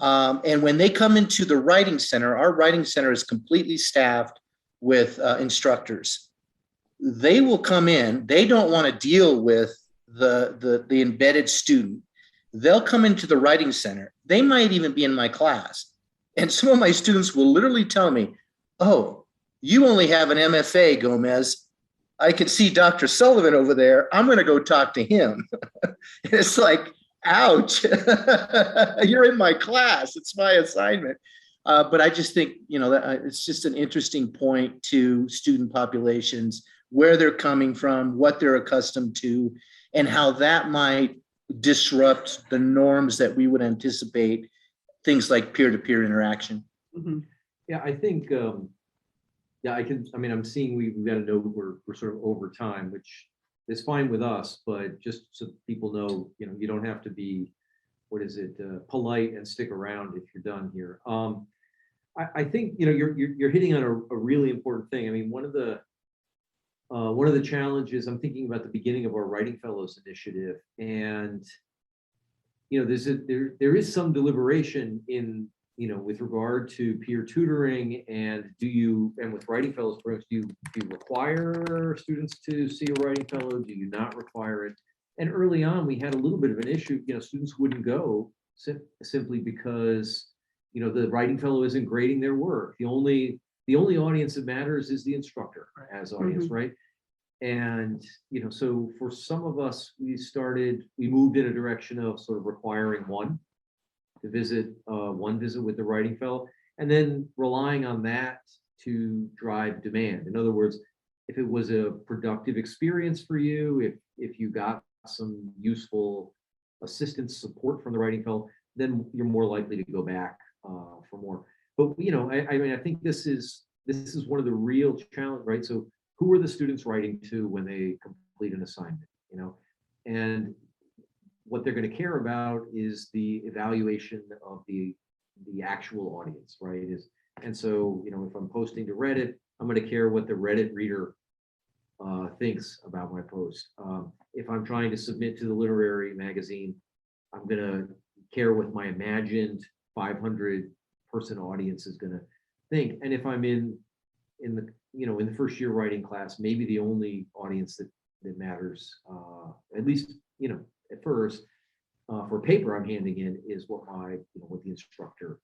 And when they come into the writing center, our writing center is completely staffed with instructors. They will come in, they don't want to deal with the embedded student. They'll come into the writing center. They might even be in my class. And some of my students will literally tell me, oh, you only have an MFA, Gomez. I can see Dr. Sullivan over there. I'm going to go talk to him. It's like, ouch, you're in my class. It's my assignment. But I just think, that it's just an interesting point to student populations, where they're coming from, what they're accustomed to, and how that might disrupt the norms that we would anticipate, things like peer-to-peer interaction. Mhm. Yeah, I think, I'm seeing we've got to know we're sort of over time, which is fine with us, but just so people know, you don't have to be, polite and stick around if you're done here. I think, you're hitting on a really important thing. I mean, one of the challenges, I'm thinking about the beginning of our Writing Fellows initiative, and there is some deliberation in with regard to peer tutoring, and with Writing Fellows programs, do you require students to see a Writing Fellow? Do you not require it? And early on, we had a little bit of an issue. Students wouldn't go simply because the Writing Fellow isn't grading their work. The only audience that matters is the instructor as audience, right? And so for some of us, we moved in a direction of sort of requiring one visit with the Writing Fellow, and then relying on that to drive demand. In other words, if it was a productive experience for you, if you got some useful assistance support from the Writing Fellow, then you're more likely to go back for more. But I think this is one of the real challenges, right? So who are the students writing to when they complete an assignment? And what they're going to care about is the evaluation of the actual audience, right? And so if I'm posting to Reddit, I'm going to care what the Reddit reader thinks about my post. If I'm trying to submit to the literary magazine, I'm going to care what my imagined 500-person audience is going to think. And if I'm in the first year writing class, maybe the only audience that matters, at least at first, for paper I'm handing in, is what the instructor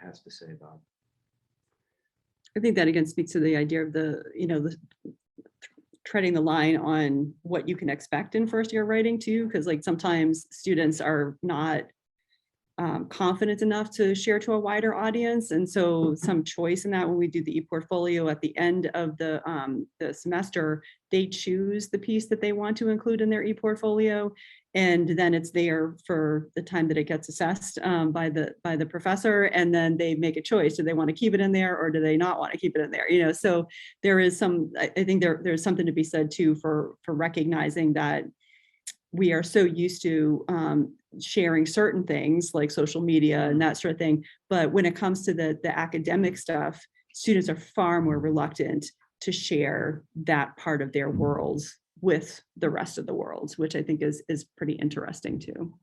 has to say about it. I think that again speaks to the idea of the treading the line on what you can expect in first year writing too, because sometimes students are not confident enough to share to a wider audience, and so some choice in that. When we do the ePortfolio at the end of the semester, they choose the piece that they want to include in their ePortfolio, and then it's there for the time that it gets assessed by the professor, and then they make a choice. Do they want to keep it in there, or do they not want to keep it in there? So there is I think there's something to be said too for recognizing that we are so used to sharing certain things like social media and that sort of thing. But when it comes to the academic stuff, students are far more reluctant to share that part of their world with the rest of the world, which I think is pretty interesting too.